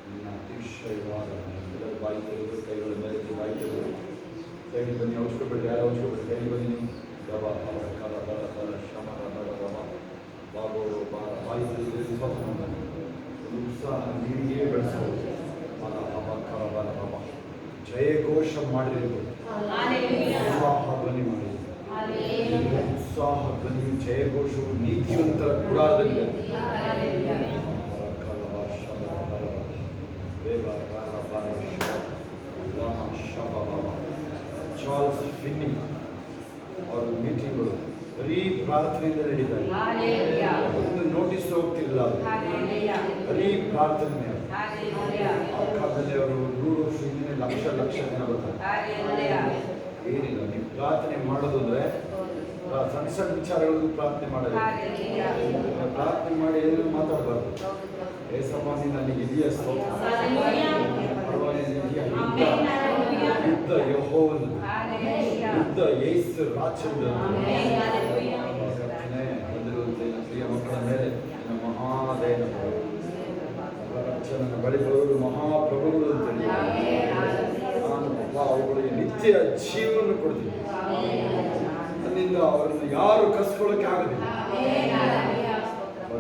ನಿನ್ನ ಅತಿಶಯವಾದ ಎಲ್ಲರ ಬಾಯಿ ತೆಗೆದು ಕೈಗಳ ಮೇಲೆ ಬಾಯಿ ತೆಗೆದು ಕೈಗೆ ಬನ್ನಿ ಔಷಧಿ ಯಾರು ಔಷಧಿ ಕೈಗೆ ಬನ್ನಿ ಗಬ ಅವರ ಕಲ ಬರ ಬರ ಶಮರ ಬರ ಬರ ಬಾಬು ಬಾರ ಬಾಯಿ ತೆಗೆದು ಒಂದು ಉತ್ಸಾಹ ನೀರಿಗೆ ಬೆಳೆಸಬಹುದು ಮನ ಹಬ ಕಲ ಬರ ಹಬ ಜಯಘೋಷ ಮಾಡಿರಬಹುದು ಉತ್ಸಾಹ ಧ್ವನಿ ಮಾಡಿದೆ ಉತ್ಸಾಹ ಧ್ವನಿ ಜಯಘೋಷವು ನೀತಿವಂತರ ಗುಡಾರದಲ್ಲಿ ಚಾರ್ಲ್ಸ್ ಫಿನ್ನಿ ಅವರ ಮೀಟಿಂಗ್ಗಳು ಬರೀ ಪ್ರಾರ್ಥನೆಯಿಂದ ನಡೀತಾರೆ. ಒಂದು ನೋಟಿಸ್ ಹೋಗ್ತಿಲ್ಲ, ಬರೀ ಪ್ರಾರ್ಥನೆ. ಆ ಕಾಲದಲ್ಲಿ ಅವರು 100 ವರ್ಷ ಹಿಂದೆ ಲಕ್ಷ ಜನ ಬರ್ತಾರೆ. ಏನಿಲ್ಲ, ನೀವು ಪ್ರಾರ್ಥನೆ ಮಾಡೋದು ಅಂದ್ರೆ ಸಣ್ಣ ಸಣ್ಣ ವಿಚಾರಗಳಿಗೂ ಪ್ರಾರ್ಥನೆ ಮಾಡೋದು. ಪ್ರಾರ್ಥನೆ ಮಾಡಿ ಏನು ಮಾತಾಡಬಾರ್ದು. ಏಸಪ್ಪ ನೀನು ನನಗೆ ಇದೆಯಾ ಯುದ್ಧ ಯೆಹೋವನು, ಯುದ್ಧ ಯೇಸು ರಾಜಂದು ಬಂದಿರುವಂತೆ ಪ್ರಿಯ ಮಕ್ಕಳ ಮೇಲೆ ಮಹಾದಯನ ನನ್ನ ಬಳಿ ಬರೋರು ಮಹಾಪ್ರಭುಗಳು ಅಂತೇಳಿ ನಾನು ಅವುಗಳಿಗೆ ನಿತ್ಯ ಜೀವನ ಕೊಡ್ತೀನಿ. ನನ್ನಿಂದ ಅವರನ್ನು ಯಾರು ಕಸ್ಕೊಳ್ಳೋಕೆ ಆಗೋದಿಲ್ಲ.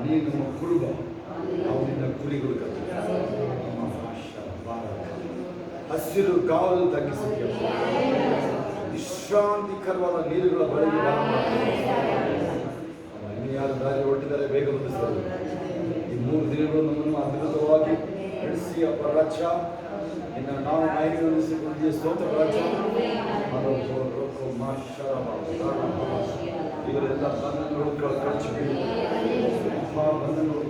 ನೀನು ನಮ್ಮ ಕುರುಬ, ನಾವು ನಿನ್ನ ಕುರಿಗಳು ಕತ್ತ. ಹಸಿರು ಕಾವಲು ತಗ್ಗಿಸುತ್ತೆ, ವಿಶ್ರಾಂತಿಕರವಾದ ನೀರುಗಳ ಬಳಿಗೆ ಬರ ಮಾಡ್ತಾರೆ. ಇನ್ನು ಯಾರು ದಾರಿ ಹೊರಟಿದ್ದಾರೆ ಬೇಗ ಬಂದಿಸ್ತಾರೆ. ಈ 3 ದಿನಗಳು ನಮ್ಮನ್ನು ಅದ್ಭುತವಾಗಿ ನಡೆಸಿ ಅಪ್ಪ ರಾಜ ಇನ್ನು ನಾವು ಮಹಿಳೆಯ ಸ್ತೋತ್ರ ರಾಜ ಇವರೆಲ್ಲ ಬಂಧನಗಳು ಕಳಚಿ ಬಂಧನಗಳು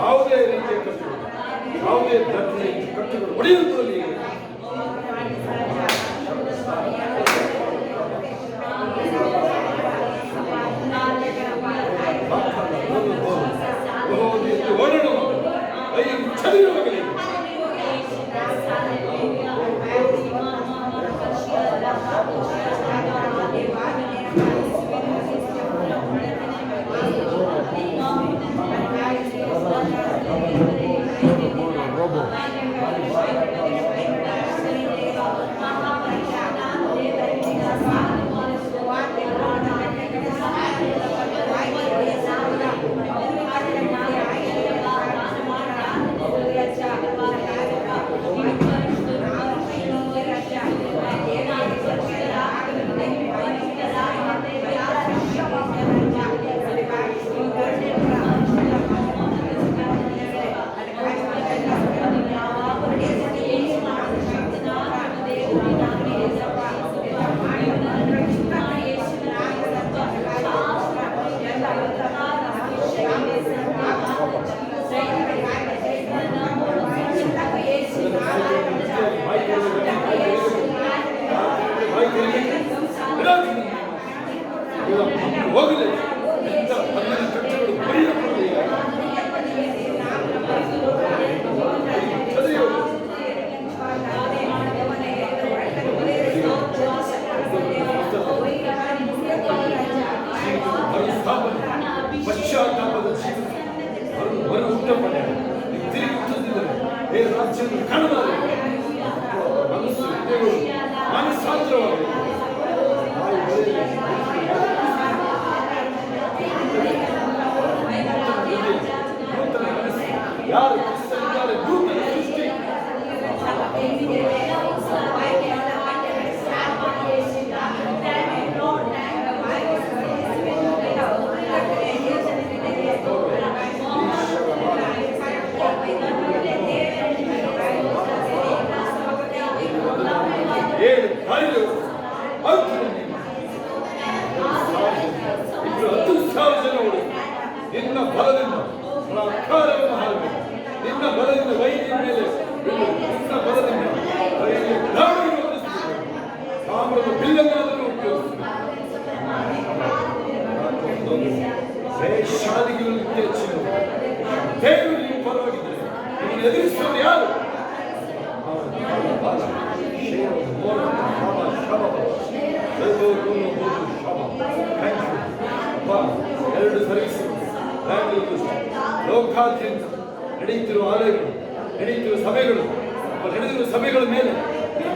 ಯಾವುದೇ ರೀತಿಯ ಕಷ್ಟಗಳು, ಯಾವುದೇ ಕಷ್ಟಗಳು ಹೊಡೆಯುವುದರಲ್ಲಿ ಬಲದಿಂದ ಅಧಿಕಾರವನ್ನು ಹಾರಬೇಕು. ನಿನ್ನ ಬಲದಿಂದ ವೈದ್ಯ ಮೇಲೆ ನಿನ್ನ ಬಲದಿಂದ ತಾಮ್ರದ ಬಿಲ್ಲನ್ನಾದರೂ ಉಪಯೋಗಿಸಬೇಕು. ಶಾಲೆಗಳು ಹೆಚ್ಚಿನ ದೇವರು ನೀವು ಪರವಾಗಿದ್ದಾರೆ. ಇದನ್ನು ಎದುರಿಸುವವರು ಯಾರು? ಎರಡು ಸರ್ವಿಸ್ಗಳು ಬ್ಯಾಂಗ್ಳೂರು ಲೋಕಾದ್ಯಂತ ನಡೆಯುತ್ತಿರುವ ಆಲಯಗಳು, ನಡೆಯುತ್ತಿರುವ ಸಭೆಗಳು, ನಡೆದಿರುವ ಸಭೆಗಳ ಮೇಲೆ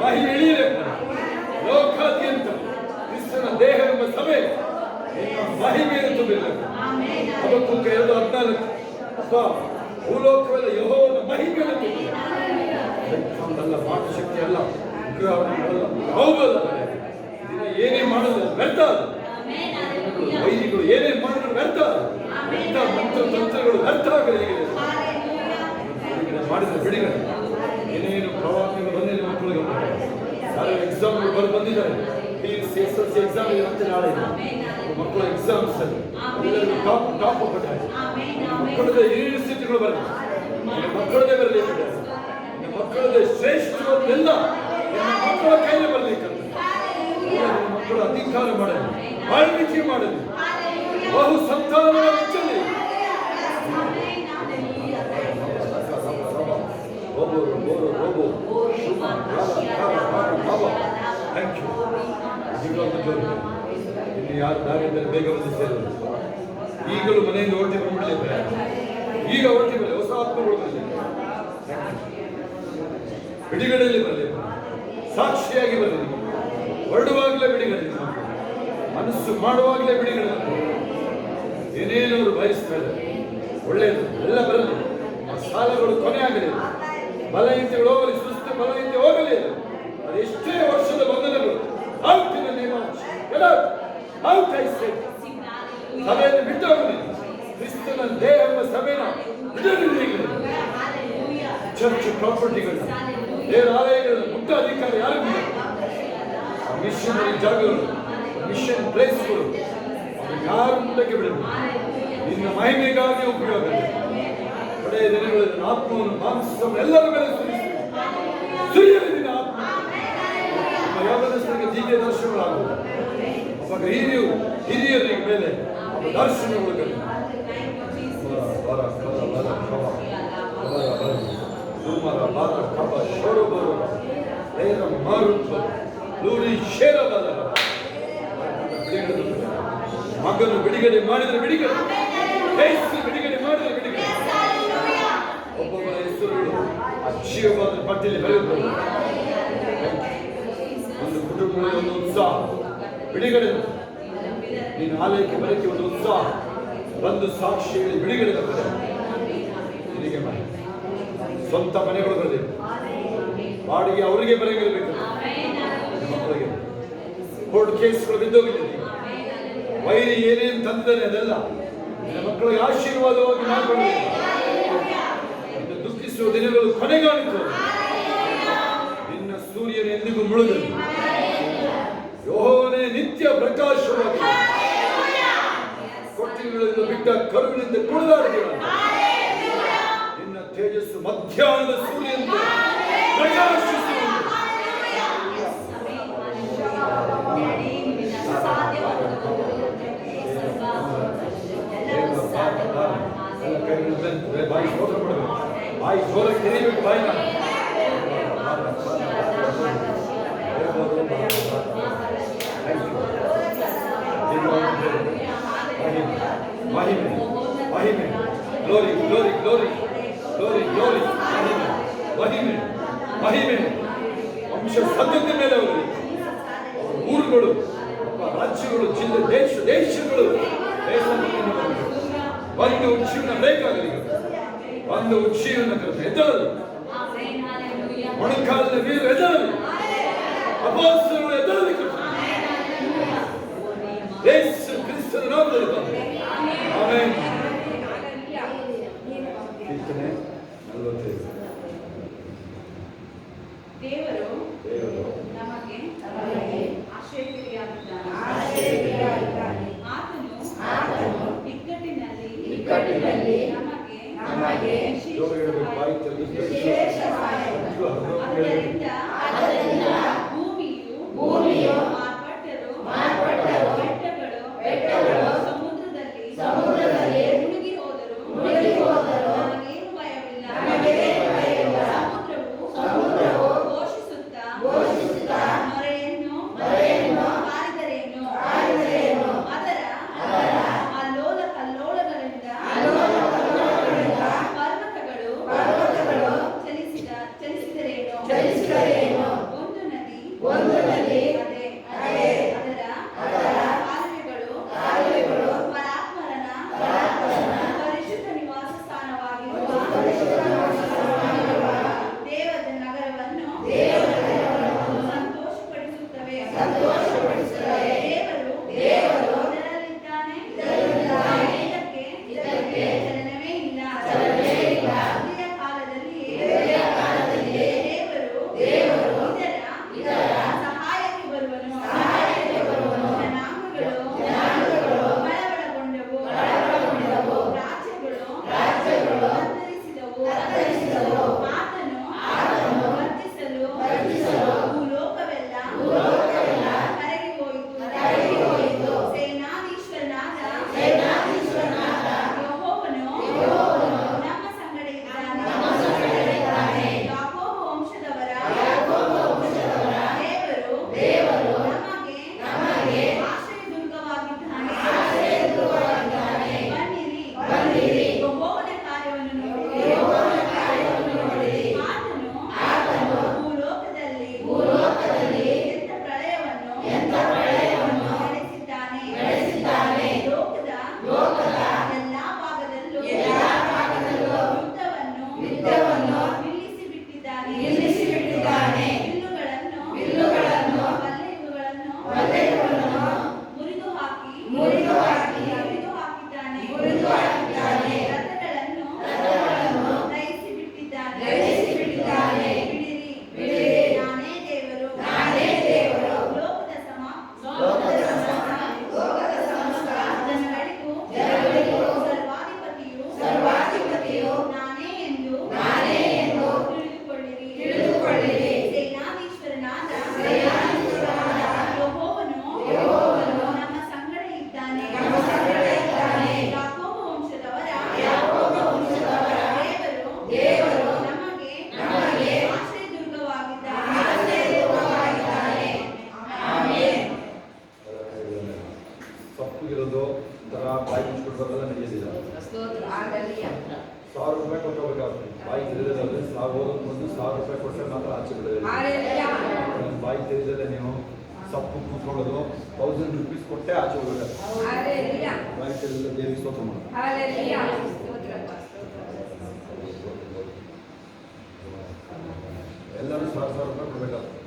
ಮಹಿಳೆ ಇಳಿಯಬೇಕು. ಲೋಕಾದ್ಯಂತ ಕ್ರಿಸ್ತನ ದೇಹ ಎಂಬ ಸಭೆ ಮಹಿಮೆಯನ್ನು ತುಂಬಿರಬೇಕು. ಅದಕ್ಕೊಂದು 2:14 ಅಥವಾ ಭೂಲೋಕವೆಲ್ಲ ಯೆಹೋವನ ಮಹಿಮೆಯನ್ನು ತುಂಬಿರಲ್ಲ. ಮಾತುಶಕ್ತಿ ಅಲ್ಲ, ವಿಗ್ರಹಗಳಲ್ಲ, ಹೌದಲ್ಲ. ದಿನ ಏನೇ ಮಾಡೋದು ವ್ಯರ್ಥ. ವೈದಿಗಳು ಏನೇ ಮಾಡಿದ್ರು ವ್ಯರ್ಥ. ಮಂತ್ರ ತಂತ್ರಗಳು ವ್ಯರ್ಥ ಆಗಲಿ. ಮಾಡಿದ ಬಿಡಿಗಳು ಏನೇನು ಪ್ರವಾಹಗಳು ಬಂದಿಲ್ಲ. ಮಕ್ಕಳಿಗೆ ಯಾರು ಎಕ್ಸಾಮ್ಗಳು ಬರೆದು ಬಂದಿದ್ದಾರೆ. PUC SSLC ಎಕ್ಸಾಮ್ ಇದೆ ಮತ್ತೆ ನಾಳೆ ಮಕ್ಕಳ ಎಕ್ಸಾಮ್ಸ್ ಎಲ್ಲರಿಗೂ ಟಾಪ್ ಕೊಟ್ಟಾರೆ. ಮಕ್ಕಳದ ಯೂನಿವರ್ಸಿಟಿಗಳು ಬರಲಿ, ಮಕ್ಕಳದೇ ಬರಲಿ, ಮಕ್ಕಳದ ಶ್ರೇಷ್ಠವನ್ನೆಲ್ಲ ಮಕ್ಕಳ ಕೈಲಿ ಬರಲಿಕ್ಕಂತ ಮಕ್ಕಳ ಅಧಿಕಾರ ಮಾಡಲಿ, ಆಳ್ವಿಕೆ ಮಾಡಲಿ, ಬಹು ಸಂತಾನ ಹೆಚ್ಚಲಿ. ಇನ್ನು ಯಾರು ನಾವೆಂದರೆ ಬೇಗ ಬಂದು ಸೇರೋದು. ಈಗಲೂ ಮನೆಯಿಂದ ಹೊರಟಿ ಬಂದ್ಬಿಡಲಿಲ್ಲ. ಈಗ ಹೊರಟಿ ಬರಲಿ, ಹೊಸ ಆತ್ಮಗಳು ಬರಲಿ, ಬಿಡುಗಡೆಯಲ್ಲಿ ಬರಲಿ, ಸಾಕ್ಷಿಯಾಗಿ ಬರಲಿ. ಹೊರಡುವಾಗಲೇ ಬಿಡುಗಡೆ, ಮನಸ್ಸು ಮಾಡುವಾಗಲೇ ಬಿಡುಗಡೆ. ಏನೇನು ಅವರು ಬಯಸ್ತಾರೆ ಒಳ್ಳೆಯದು ಎಲ್ಲ ಬರಲಿ. ಸಾಲಗಳು ಕೊನೆ ಆಗಲಿ, ಬಲಹೀನತೆಗಳು ಹೋಗಲಿ, ಸುಸ್ತು ಬಲಹೀನತೆ ಹೋಗಲಿ. ಅದೆಷ್ಟೇ ವರ್ಷದ ಬಂಧನಗಳು out in the name of out I say. ಸಭೆಯನ್ನು ಬಿಟ್ಟು ಹೋಗಲಿ. ಕ್ರಿಸ್ತನ ದೇಹ ಎಂಬ ಸಭೆನ ಚರ್ಚ್ ಪ್ರಾಪರ್ಟಿಗಳನ್ನ, ದೇವರ ಆಲಯಗಳನ್ನ ಮುಟ್ಟ ಅಧಿಕಾರ ಯಾರಿಗೂ ಇಲ್ಲ. ಮಿಷನರಿ ಜಾಗಗಳು, ಮಿಷನ್ ಪ್ಲೇಸ್ಗಳು ಯಾರು ಮುಂದಕ್ಕೆ ಬಿಡಬೇಕು. ನಿನ್ನ ಮಹಿಮೆಗಾಗಿ ಉಪಯೋಗ. ಒಳ್ಳೆಯ ದಿನಗಳಲ್ಲಿ ಆತ್ಮವನ್ನು ಮಾಂಸವನ್ನು ಎಲ್ಲರ ಮೇಲೆ ಸುರಿಯಲಿ. ನಿನ್ನ ಆತ್ಮ ಯಾವದಕ್ಕೆ ದಿವ್ಯ ದರ್ಶನಗಳಾಗುವುದು. ಅವಾಗ ಹಿರಿಯರಿಗೆ ಮೇಲೆ ದರ್ಶನಗಳು ಮಗನು ಬಿಡುಗಡೆ ಮಾಡಿದರೆ ಬಿಡುಗಡೆ, ಬಿಡುಗಡೆ ಮಾಡಿದರೆ ಬಿಡುಗಡೆ. ಒಬ್ಬೊಬ್ಬರ ಹೆಸರುಗಳು ಅಕ್ಷಯವಾದ ಪಟ್ಟಿಯಲ್ಲಿ ಬರೆಯಬಹುದು. ಒಂದು ಕುಟುಂಬದಲ್ಲಿ ಒಂದು ಉತ್ಸಾಹ, ಬಿಡುಗಡೆ. ನೀನು ಆಲಯಕ್ಕೆ ಬರಕ್ಕೆ ಒಂದು ಉತ್ಸಾಹ ಬಂದು ಸಾಕ್ಷಿಯಲ್ಲಿ ಬಿಡುಗಡೆ ಬರ್ತದೆ. ನಿನಗೆ ಮನೆ, ಸ್ವಂತ ಮನೆಗಳು ಬರಬೇಕು, ಬಾಡಿಗೆ ಅವರಿಗೆ ಬರೆಯಬೇಕು. ಮಕ್ಕಳಿಗೆ ಕೋರ್ಟ್ ಕೇಸ್ಗಳು ಬಿದ್ದೋಗಿದ್ದೀವಿ. ವೈರಿ ಏನೇನು ತಂದಿದ್ದಾನೆ ಅದೆಲ್ಲ ನಿನ್ನ ಮಕ್ಕಳಿಗೆ ಆಶೀರ್ವಾದವಾಗಿ ಮಾಡಿಕೊಳ್ಳಬೇಕು. ನಿನ್ನ ದುಃಖಿಸುವ ದಿನಗಳು ಕೊನೆಗಾಣಿತು. ನಿನ್ನ ಸೂರ್ಯನ ಎಂದಿಗೂ ಮುಳುಗಲಿ. ಯೆಹೋವನೇ ನಿತ್ಯ ಪ್ರಕಾಶವಾಗಿ ಕೊಟ್ಟಿಗೆಗಳಿಂದ ಬಿಟ್ಟ ಕರುವಿನಿಂದ ಕುಣಿದಾಡಿದ ನಿನ್ನ ತೇಜಸ್ಸು ಮಧ್ಯಾಹ್ನದ ಸೂರ್ಯನಿಂದ ಪ್ರಕಾಶಿಸುವುದು. ಬಾಯಿ ಸ್ತೋತ್ರ ಮಾಡಬೇಕು, ಬಾಯಿ ಜೋರ ತೆರೀಬೇಕು. ಬಾಯಿನ ಮಹಿಮೆ, ಮಹಿಮೆ, glory, glory, glory, glory, glory, ಮಹಿಮೆ, ಮಹಿಮೆ, ಮಹಿಮೆ. ವಂಶ ಸದ್ಯತೆ ಮೇಲೆ ಅವರು ಊರುಗಳು, ರಾಜ್ಯಗಳು, ಜಿಲ್ಲೆ, ದೇಶಗಳು ಒಂದು ಉಕ್ಷೀರ್ಣ ಬೇಕಾಗಲಿ. ಒಂದು ಉಕ್ಷೀರ್ಣ ಎದ್ದಳಲಿ. ಮೊಣಕಾಲಿನ ವೀರು ಎದ್ದಳಲಿ. ಅಪೊಸ್ತಲರು ಎದ್ದಳಲಿ. ಯೇಸು ಕ್ರಿಸ್ತನ ನಾಮದಲ್ಲಿ ಬಂದೆ. ಆಮೆನ್. ಕೀರ್ತನೆ 45. ದೇವರು ನಮಗೆ ಆಶ್ರಯಗಿರಿಯಾಗಿದ್ದಾನೆ. ಆತನು ಇಕ್ಕಟ್ಟಿನಲ್ಲಿ ಇಕ್ಕಟ್ಟಿನಲ್ಲಿ ನಮಗೆ ಜೋರು ಹೇಳಬೇಕು, ಬಾಯಿ ತೆರೆದು ವಿಶೇಷ ಸಹಾಯ. ಆದ್ದರಿಂದ ಭೂಮಿಯು ಮಾರ್ಪಟ್ಟರು ಬೆಟ್ಟಗಳು ಸಮುದ್ರದಲ್ಲಿ ಮುಳುಗಿ ಹೋದರು ನಮಗೇನು ಭಯವಿಲ್ಲ. ಸಮುದ್ರವು ಘೋಷಿಸುತ್ತಾ ಮೊರೆಯನ್ನು ಕಾರಿದರೇನು. ಅದರ ಅಲ್ಲೋಲ ಕಲ್ಲೋಲಗಳಿಂದ ಪರ್ವತಗಳು ಚಲಿಸಿದರೇನು. ಒಂದು ನದಿ ಅದರ ಕಾಲುವೆಗಳು ಪರಾತ್ಮರನ ಪರಿಶುದ್ಧ ನಿವಾಸ ಸ್ಥಾನವಾಗಿರುವ ದೇವದ ನಗರವನ್ನು ಸಂತೋಷಪಡಿಸುತ್ತವೆ. ದೇವರು ಇದರಲ್ಲಿದ್ದಾನೆ, ಇದಕ್ಕೆ ಚಲನವೇ ಇಲ್ಲ. ಹೃದಯ ಕಾಲದಲ್ಲಿ ದೇವರು ಇದರ ಸಹಾಯಕ್ಕೆ ಬರುವನು. ಜನಾಂಗಗಳು ಬಲಗೊಂಡವು, ರಾಜ್ಯಗಳು ಅಂತರಿಸಿದವು. ಆತನು ವರ್ಧಿಸಲು ಭೂಲೋಕವೆಲ್ಲ ಕರಗಿ ಹೋಯಿತು. ಸೇನಾಧೀಶ್ವರನಾದ ಯೆಹೋವನು ನಮ್ಮ ಸಂಗಡ ಇದ್ದಾನೆ. ಯಾಕೋಬ ವಂಶದವರ ದೇವರು ನಮಗೆ ಆಶ್ರಯದುರ್ಗವಾಗಿದ್ದಾನೆ. ಬನ್ನಿರಿ, ಯೆಹೋವನ ಕಾರ್ಯವನ್ನು ನೋಡಿರಿ. ಆತನು ಭೂಲೋಕದಲ್ಲಿ ಎಂಥ ಪ್ರಳಯವನ್ನು ನಡೆಸಿದ್ದಾನೆ. ಲೋಕದ ಎಲ್ಲಾ ಭಾಗದಲ್ಲೂ ಯುದ್ಧವನ್ನು ನಿಲ್ಲಿಸಿಬಿಟ್ಟಿದ್ದಾನೆ. ಬಿಲ್ಲುಗಳನ್ನು ಬಲ್ಲೆಯುಗಳನ್ನು ಮುರಿದು ಹಾಕಿದ್ದಾನೆ. ರಥಗಳನ್ನು ದಹಿಸಿಬಿಟ್ಟಿದ್ದಾನೆ. ಬಿಡಿರಿ, ನಾನೇ ದೇವರು. ಲೋಕದ ಸಮಸ್ತ ಜನಗಳಿಗೂ ಸರ್ವಾಧಿಪತಿಯು ನಾನೇ ಎಂದು ತಿಳಿದುಕೊಳ್ಳಿರಿ. ಸೇನಾಧೀಶ್ವರನಾದ ಯೆಹೋವನು ನಮ್ಮ ಸಂಗಡ ಇದ್ದಾನೆ. ಯಾಕೋಬ ವಂಶದವರ ದೇವರು ನಮಗೆ ಆಶ್ರಯದುರ್ಗವಾಗಿದ್ದಾನೆ. ತಪ್ಪು ಒಂಥರ ಬಾಯಿ ಮುಚ್ಚಿಕೊಡ್ಬೇಕಲ್ಲ ನಡೆಯೋದಿಲ್ಲ. 1000 ರೂಪಾಯಿ ಕೊಟ್ಟು ಹೋಗ್ಬೇಕಾಗ್ತದೆ. ಬಾಯಿ ತೆರೆದರೆ 1,000 ರೂಪಾಯಿ ಕೊಟ್ಟರೆ ಮಾತ್ರ ಆಚೆ ಬಿಡೋದಿಲ್ಲ. ಬಾಯಿ ತೆರೆದರೆ ನೀವು ಸೊಪ್ಪು ಕೂತ್ಕೊಳ್ಳೋದು 1000 ರೂಪೀಸ್ ಕೊಟ್ಟೆ ಆಚೆ ಹೋಗ್ಬೇಕಾಗ್ತದೆ. ಬಾಯಿ ತೆರೆದರೆ ದೇವಿ ಸ್ತೋತ್ರ ಮಾಡಿ. ಎಲ್ಲರೂ 1000 ರೂಪಾಯಿ ಕೊಡಬೇಕಾಗ್ತದೆ.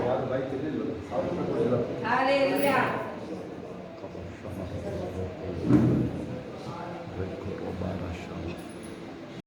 ಯಾರು ಬಾಯಿ ತೆರೆದಿಲ್ಲ 1000 ರೂಪಾಯಿ ಕೊಡೋದಿಲ್ಲ.